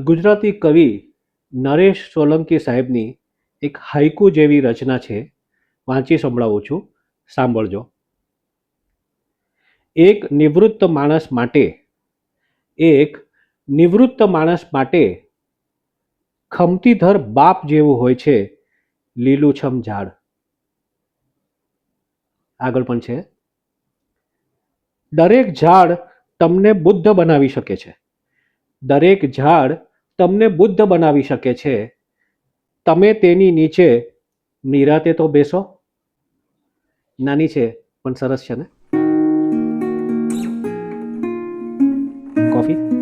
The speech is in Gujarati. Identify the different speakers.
Speaker 1: ગુજરાતી કવિ નરેશ સોલંકી સાહેબની એક હાઈકુ જેવી રચના છે, વાંચી સંભળાવું છું, સાંભળજો. એક નિવૃત્ત માણસ માટે એક નિવૃત્ત માણસ માટે ખમતીધર બાપ જેવું હોય છે લીલુંછમ ઝાડ. આગળ પણ છે. દરેક ઝાડ તમને બુદ્ધ બનાવી શકે છે. દરેક ઝાડ તમને બુદ્ધ બનાવી શકે છે. તમે તેની નીચે નિરાતે તો બેસો. નાની છે પણ સરસ છે ને. કોફી.